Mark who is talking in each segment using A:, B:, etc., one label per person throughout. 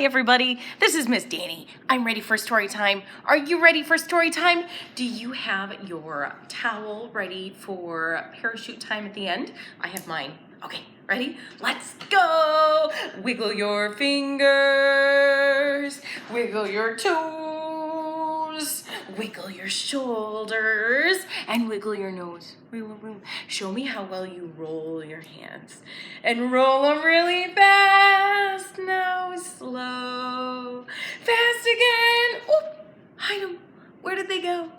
A: Hi everybody, this is Miss Dani. I'm ready for story time. Are you ready for story time? Do you have your towel ready for parachute time at the end? I have mine. Okay, ready? Let's go! Wiggle your fingers, wiggle your toes, wiggle your shoulders, and wiggle your nose. Wiggle, wiggle. Show me how well you roll your hands. And roll them really fast. Now slow. Fast again. Oop. Hide them. Where did they go?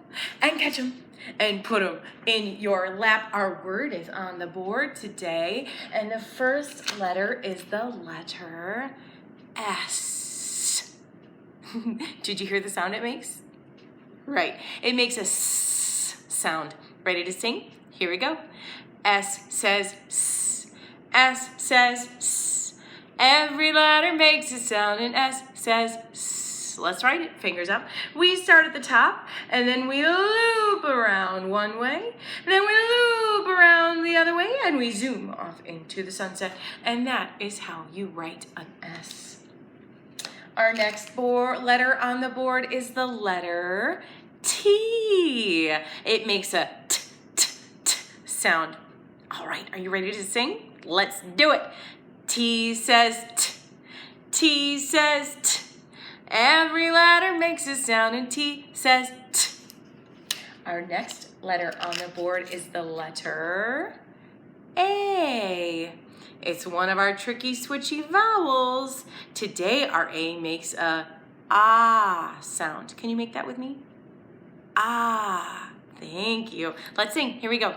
A: And catch them. And put them in your lap. Our word is on the board today. And the first letter is the letter S. Did you hear the sound it makes? Right. It makes a S sound. Ready to sing? Here we go. S says S. S says S. Every letter makes a sound and S says S. Let's write it. Fingers up. We start at the top and then we loop around one way. Then we loop around the other way and we zoom off into the sunset. And that is how you write an S. Our next letter on the board is the letter T. It makes a t, t, t sound. All right, are you ready to sing? Let's do it. T says t. T says t. Every letter makes a sound and T says t. Our next letter on the board is the letter A. It's one of our tricky switchy vowels. Today our A makes a ah sound. Can you make that with me? Ah, thank you. Let's sing. Here we go.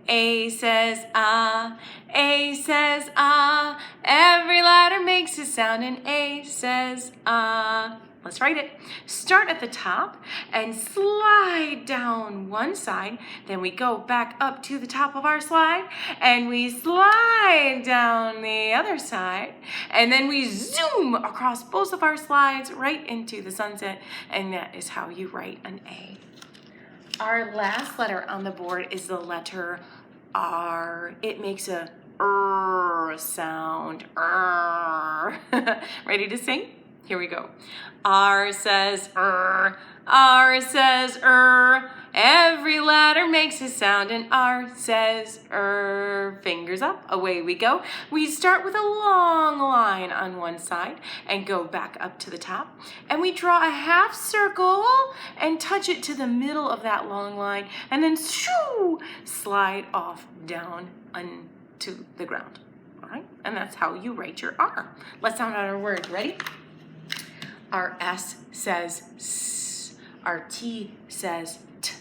A: A says ah, A says ah. Every letter makes a sound and A says ah. Let's write it. Start at the top and slide down one side. Then we go back up to the top of our slide and we slide down the other side. And then we zoom across both of our slides right into the sunset. And that is how you write an A. Our last letter on the board is the letter R. It makes a R sound. R. Ready to sing? Here we go. R says R. R says R. Every letter makes a sound and R says R. Fingers up, away we go. We start with a long line on one side and go back up to the top. And we draw a half circle and touch it to the middle of that long line and then shoo, slide off down onto the ground. All right, and that's how you write your R. Let's sound out our word. Ready? Our S says S. Our T says T.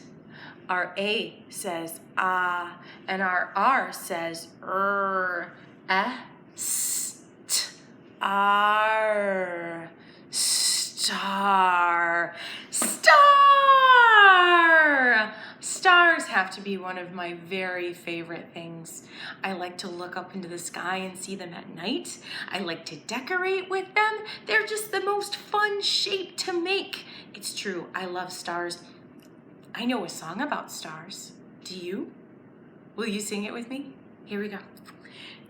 A: Our A says ah. And our R says R. S. T. R. Star. Star! Stars have to be one of my very favorite things. I like to look up into the sky and see them at night. I like to decorate with them. They're just the most fun shape to make. It's true, I love stars. I know a song about stars. Do you? Will you sing it with me? Here we go.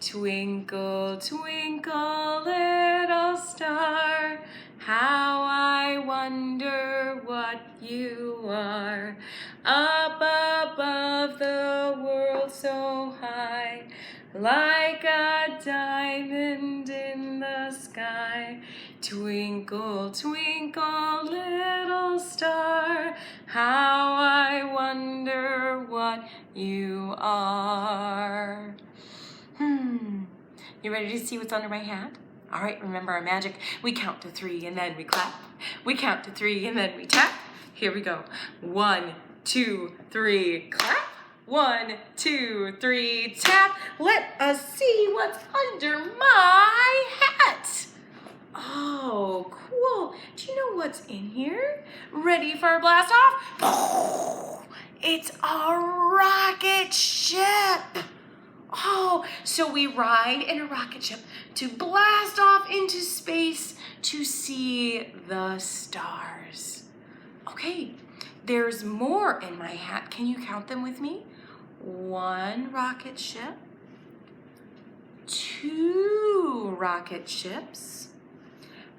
A: Twinkle, twinkle, little star, how I wonder what you are. Up above the world so high, like a diamond in the sky. Twinkle, twinkle, little star, how I wonder what you are. You ready to see what's under my hat? All right, remember our magic. We count to 3 and then we clap. We count to 3 and then we tap. Here we go. 1, 2, 3, clap. 1, 2, 3, tap. Let us see what's under my hat. Oh, cool. Do you know what's in here? Ready for a blast off? It's a rocket ship. Oh, so we ride in a rocket ship to blast off into space to see the stars. Okay, there's more in my hat. Can you count them with me? 1 rocket ship, 2 rocket ships,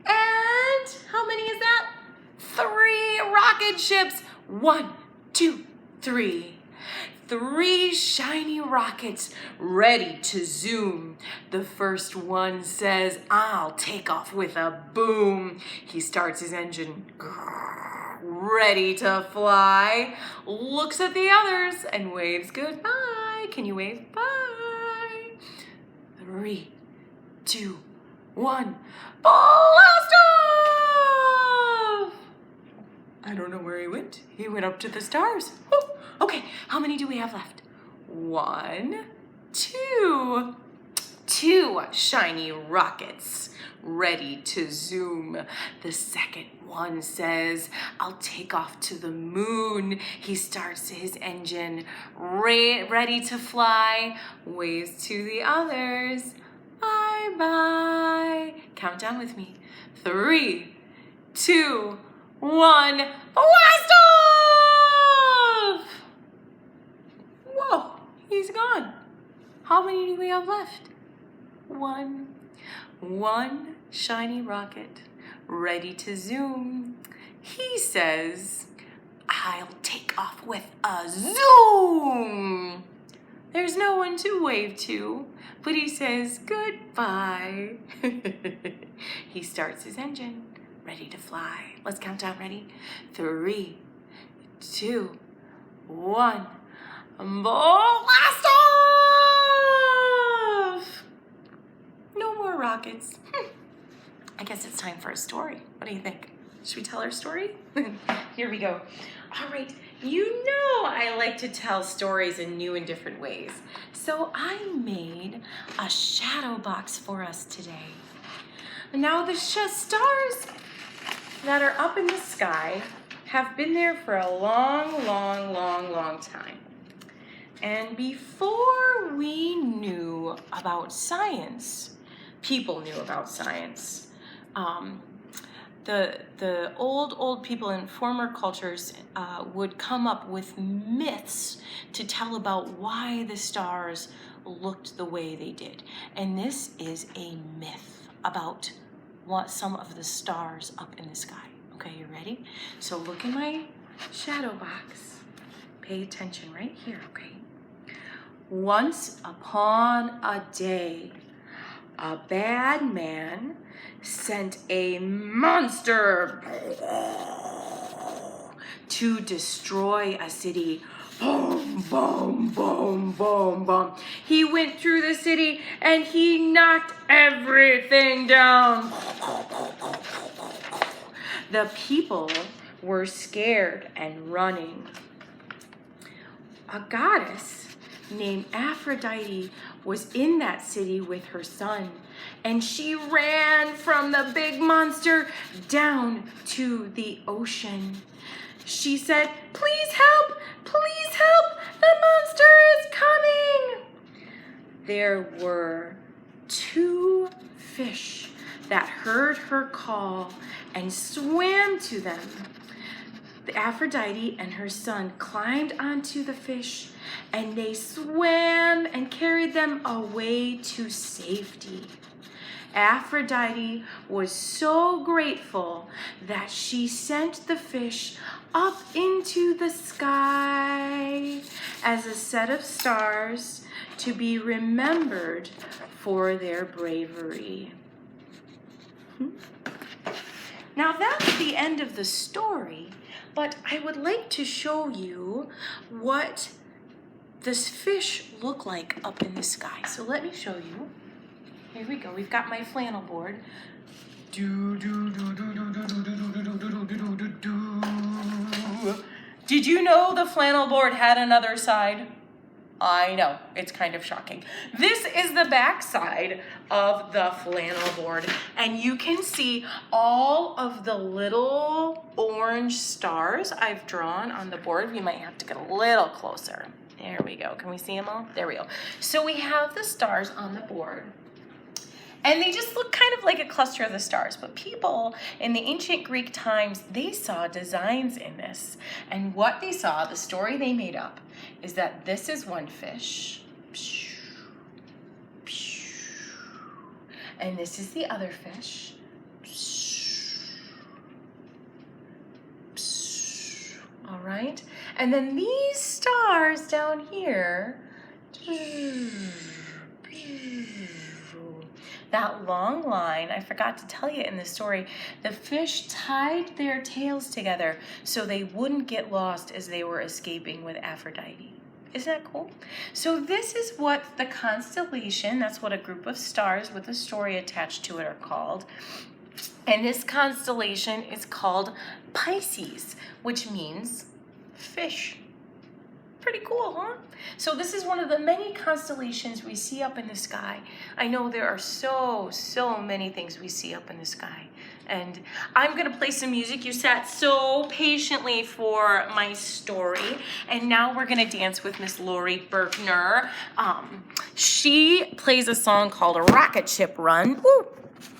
A: and rocket ships. 1, 2, 3. 3 shiny rockets ready to zoom. The first one says, I'll take off with a boom. He starts his engine, ready to fly. Looks at the others and waves goodbye. Can you wave bye? 3, 2, 1. Blast off! I don't know where he went. He went up to the stars. Woo. Okay, how many do we have left? 1, 2. 2 shiny rockets ready to zoom. The second one says, I'll take off to the moon. He starts his engine, ready to fly, waves to the others. Bye-bye. Count down with me. 3, 2, 1. Blast off! Whoa, he's gone. How many do we have left? 1. 1 shiny rocket ready to zoom. He says, I'll take off with a zoom. There's no one to wave to, but he says goodbye. He starts his engine, ready to fly. Let's count down. Ready? 3, 2, 1. Blast off! No more rockets. I guess it's time for a story. What do you think? Should we tell our story? Here we go. All right, you know I like to tell stories in new and different ways. So I made a shadow box for us today. Now the stars that are up in the sky have been there for a long time. And before we knew about science, people knew about science. The old people in former cultures would come up with myths to tell about why the stars looked the way they did. And this is a myth about what some of the stars up in the sky. Okay, you ready? So look in my shadow box. Pay attention right here, okay? Once upon a day, a bad man sent a monster to destroy a city. Boom, boom, boom, boom, boom. He went through the city and he knocked everything down. The people were scared and running. A goddess named Aphrodite was in that city with her son, and she ran from the big monster down to the ocean. She said, please help, the monster is coming. There were 2 fish that heard her call and swam to them. Aphrodite and her son climbed onto the fish, and they swam and carried them away to safety. Aphrodite was so grateful that she sent the fish up into the sky as a set of stars to be remembered for their bravery. Now that's the end of the story, but I would like to show you what this fish look like up in the sky. So let me show you. Here we go. We've got my flannel board. Did you know the flannel board had another side? I know, it's kind of shocking. This is the back side of the flannel board, and you can see all of the little orange stars I've drawn on the board. We might have to get a little closer. There we go. Can we see them all? There we go. So we have the stars on the board, and they just look kind of like a cluster of the stars. But people in the ancient Greek times, they saw designs in this. And what they saw, the story they made up, is that this is one fish. And this is the other fish. right? And then these stars down here, that long line, I forgot to tell you in the story, the fish tied their tails together so they wouldn't get lost as they were escaping with Aphrodite. Isn't that cool? So this is what the constellation, that's what a group of stars with a story attached to it are called. And this constellation is called Pisces, which means fish. Pretty cool, huh? So this is one of the many constellations we see up in the sky. I know there are so many things we see up in the sky. And I'm gonna play some music. You sat so patiently for my story. And now we're gonna dance with Miss Laurie Berkner. She plays a song called Rocket Ship Run. Woo,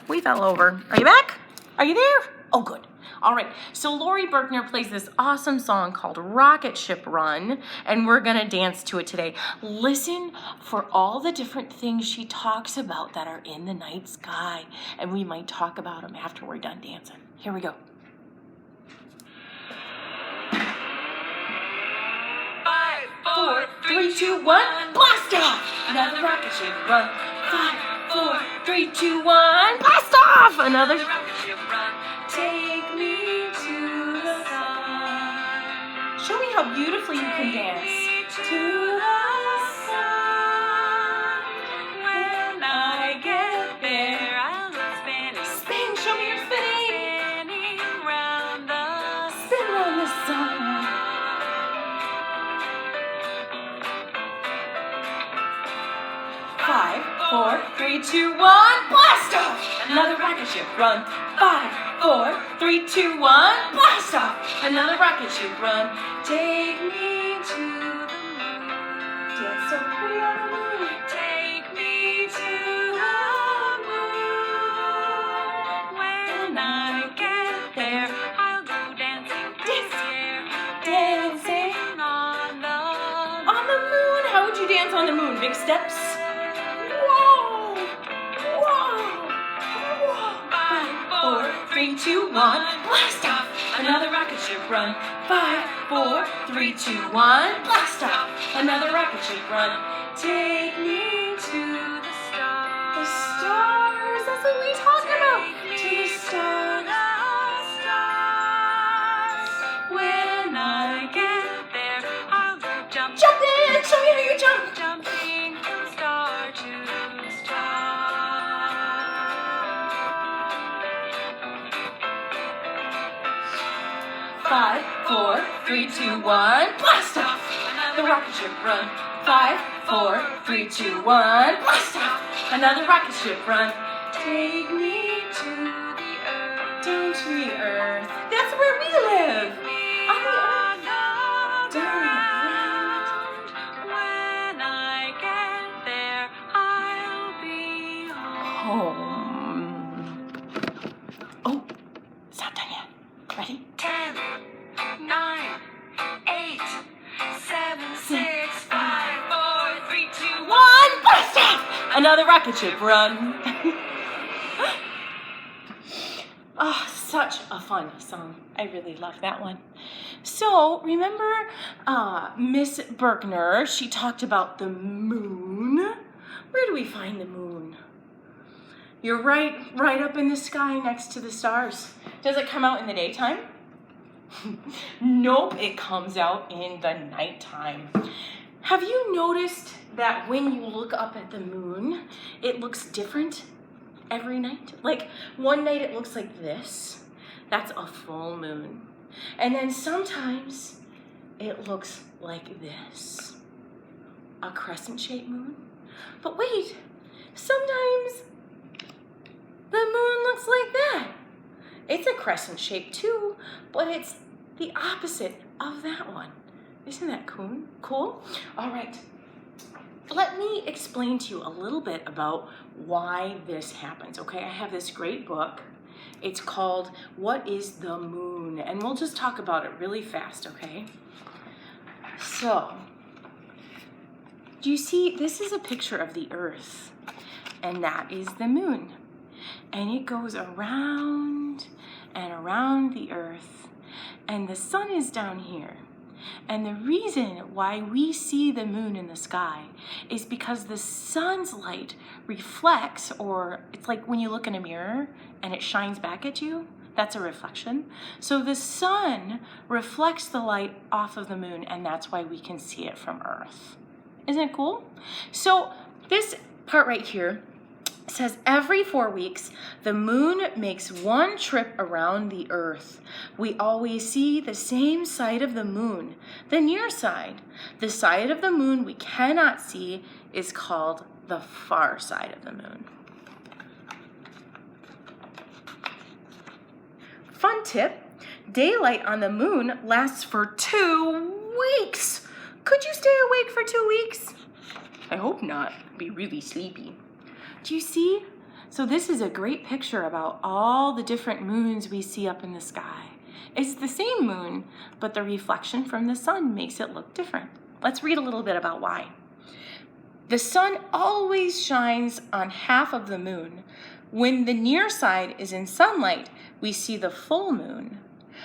A: we fell over. Are you back? Are you there? Oh, good. All right, so Laurie Berkner plays this awesome song called Rocket Ship Run, and we're gonna dance to it today. Listen for all the different things she talks about that are in the night sky, and we might talk about them after we're done dancing. Here we go. 5, 4, 3, 2, 1, blast off! Another rocket ship run. 5, 4, 3, 2, 1, blast off! Another rocket ship run. Take me to the sun. Show me how beautifully you can dance. To the sun. When I get there, I'll go spinning. Spin, show me your spinning. Spinning round the sun. Spin round the sun. 5, 4, 3, 2, 1, blast off! Another rocket ship run. 5, 4, 3, 2, 1, blast off! Another rocket ship run. Take me to the moon. Dance so pretty on the moon. Take me to the moon. When I get there, I'll go dancing, dancing on the moon. How would you dance on the moon? Big steps. Whoa, whoa, whoa. 5, 4, 3, 2, 1, blast off! Another rocket ship run. 5, 4, 3, 2, 1, blast off! Another rocket ship run. Take me to the stars. The stars, that's what we talked about. To the stars. When I get there, I'll go jump. Jump in! Show me how you jump. Jumping from star to star. 5, 4, 3, 2, 1, blast off! Another rocket ship run. 5, 4, 3, 2, 1, blast off! Another rocket ship run. Take me to the earth. Down to the earth. That's where we live. On the earth. Down the ground. When I get there, I'll be home. Oh, it's not done yet. Ready? 10, 9, 8, 7, 6, 5, 4, 3, 2, 1, blast off! Another rocket ship run. Oh, such a fun song. I really love that one. So, remember Miss Berkner, she talked about the moon. Where do we find the moon? You're right up in the sky next to the stars. Does it come out in the daytime? Nope, it comes out in the nighttime. Have you noticed that when you look up at the moon, it looks different every night? Like one night it looks like this. That's a full moon. And then sometimes it looks like this. A crescent-shaped moon. But wait, sometimes the moon looks like that. It's a crescent shape too, but it's the opposite of that one. Isn't that cool? All right, let me explain to you a little bit about why this happens, okay? I have this great book. It's called What is the Moon? And we'll just talk about it really fast, okay? So, do you see, this is a picture of the Earth, and that is the moon. And it goes around and around the Earth, and the sun is down here. And the reason why we see the moon in the sky is because the sun's light reflects, or it's like when you look in a mirror and it shines back at you, that's a reflection. So the sun reflects the light off of the moon, and that's why we can see it from Earth. Isn't it cool? So this part right here says every 4 weeks, the moon makes one trip around the Earth. We always see the same side of the moon, the near side. The side of the moon we cannot see is called the far side of the moon. Fun tip, daylight on the moon lasts for 2 weeks. Could you stay awake for 2 weeks? I hope not. I'd be really sleepy. Do you see? So this is a great picture about all the different moons we see up in the sky. It's the same moon, but the reflection from the sun makes it look different. Let's read a little bit about why. The sun always shines on half of the moon. When the near side is in sunlight, we see the full moon.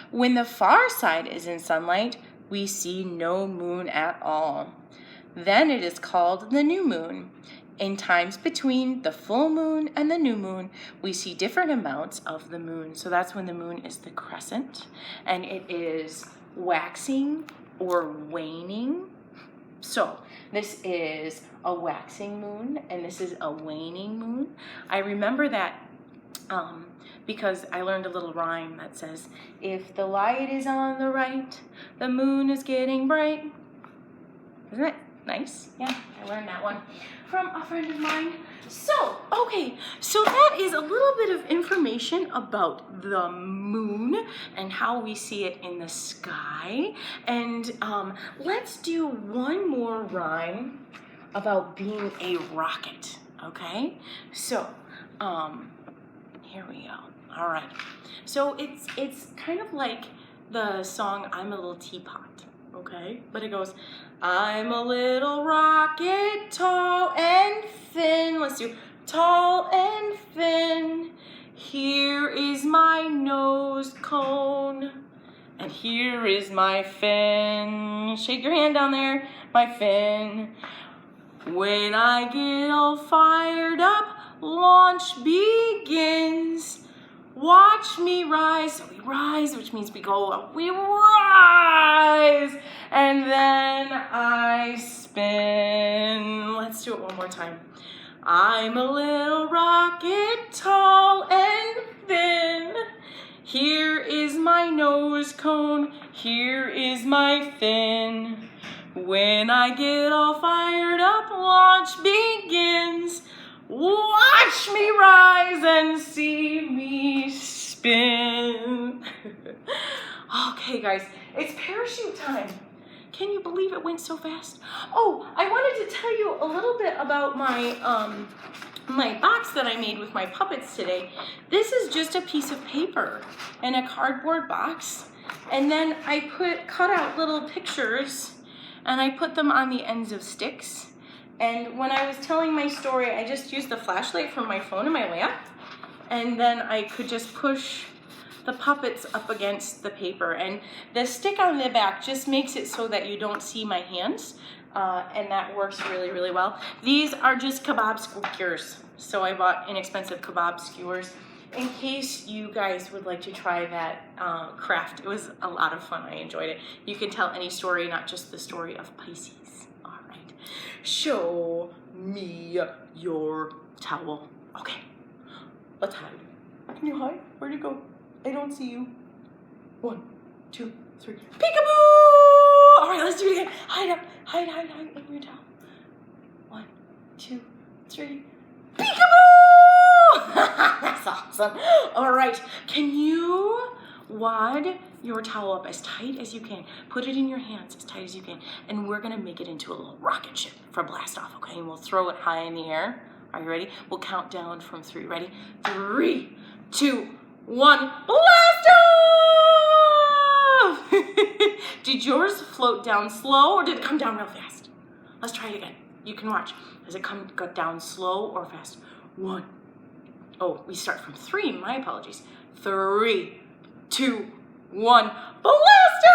A: When the far side is in sunlight, we see no moon at all. Then it is called the new moon. In times between the full moon and the new moon, we see different amounts of the moon. So that's when the moon is the crescent, and it is waxing or waning. So this is a waxing moon, and this is a waning moon. I remember that because I learned a little rhyme that says, if the light is on the right, the moon is getting bright. Isn't it nice? Yeah, I learned that one from a friend of mine. So, okay, so that is a little bit of information about the moon and how we see it in the sky. And let's do one more rhyme about being a rocket, okay? So, here we go. All right. So it's kind of like the song I'm a Little Teapot, okay? But it goes, I'm a little rocket, tall and thin. Let's do tall and thin. Here is my nose cone, and here is my fin. Shake your hand down there, my fin. When I get all fired up, launch begins. Watch me rise. So we rise, which means we go up. We rise. And then I spin. Let's do it one more time. I'm a little rocket, tall and thin. Here is my nose cone. Here is my fin. When I get all fired up, launch begins. Watch me rise and see me spin. Okay, guys, it's parachute time. Can you believe it went so fast? Oh, I wanted to tell you a little bit about my my box that I made with my puppets today. This is just a piece of paper and a cardboard box, and then I cut out little pictures, and I put them on the ends of sticks. And when I was telling my story, I just used the flashlight from my phone and my lamp, and then I could just push the puppets up against the paper. And the stick on the back just makes it so that you don't see my hands, and that works really, really well. These are just kebab skewers. So I bought inexpensive kebab skewers in case you guys would like to try that craft. It was a lot of fun. I enjoyed it. You can tell any story, not just the story of Pisces. Show me your towel. Okay, let's hide. Can you hide? Where'd you go? I don't see you. 1, 2, 3. Peekaboo! All right, let's do it again. Hide up. Hide in your towel. 1, 2, 3. Peekaboo! That's awesome. All right, can you wad your towel up as tight as you can. Put it in your hands as tight as you can. And we're gonna make it into a little rocket ship for blast off, okay? And we'll throw it high in the air. Are you ready? We'll count down from 3. Ready? 3, 2, 1. Blast off! Did yours float down slow or did it come down real fast? Let's try it again. You can watch. Does it go down slow or fast? 1. Oh, we start from 3. My apologies. 3, 2, 1. Blast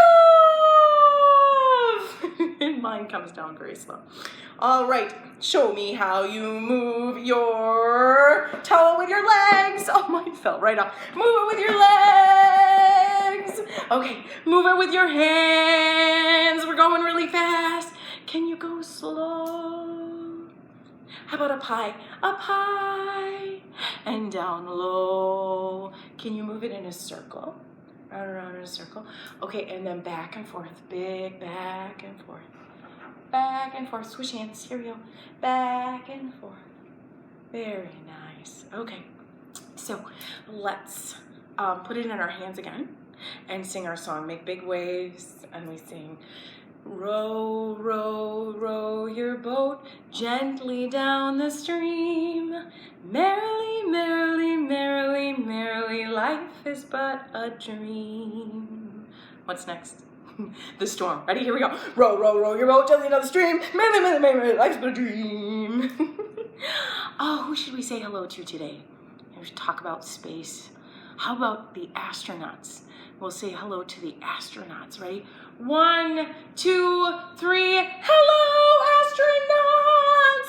A: Mine comes down very slow. All right, show me how you move your towel with your legs. Oh, mine fell right off. Move it with your legs. Okay, move it with your hands. We're going really fast. Can you go slow? How about a pie? A pie. And down low. Can you move it in a circle? Round around in a circle. Okay, and then back and forth. Big back and forth. Back and forth. Switch hands. Here we go. Back and forth. Very nice. Okay, so let's put it in our hands again and sing our song. Make big waves, and we sing, row, row, row your boat gently down the stream. Merrily, merrily, merrily, merrily, life is but a dream. What's next? The storm. Ready? Here we go. Row, row, row your boat gently down the stream. Merrily, merrily, merrily, life's but a dream. Oh, who should we say hello to today? We should talk about space. How about the astronauts? We'll say hello to the astronauts. Ready? 1, 2, 3. Hello,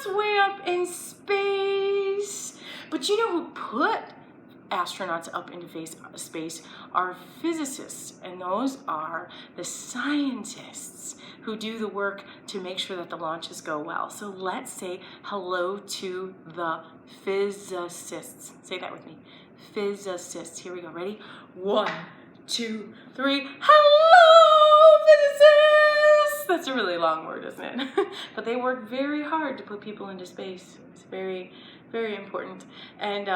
A: astronauts! Way up in space. But you know who put astronauts up into space are physicists, and those are the scientists who do the work to make sure that the launches go well. So let's say hello to the physicists. Say that with me. Physicists. Here we go. Ready? 1, 2, 3. Hello, physicists! That's a really long word, isn't it? But they work very hard to put people into space. It's very, very important. And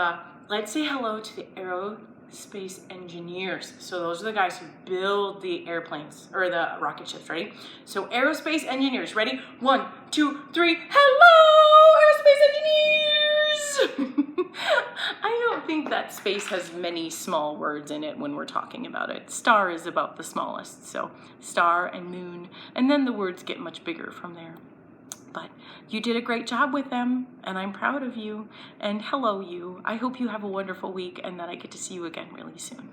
A: let's say hello to the aerospace engineers. So those are the guys who build the airplanes or the rocket ships. Ready? So aerospace engineers. Ready? 1, 2, 3. Hello, aerospace engineers! I don't think that space has many small words in it when we're talking about it. Star is about the smallest. So star and moon. And then the words get much bigger from there. But you did a great job with them, and I'm proud of you. And hello, you. I hope you have a wonderful week and that I get to see you again really soon.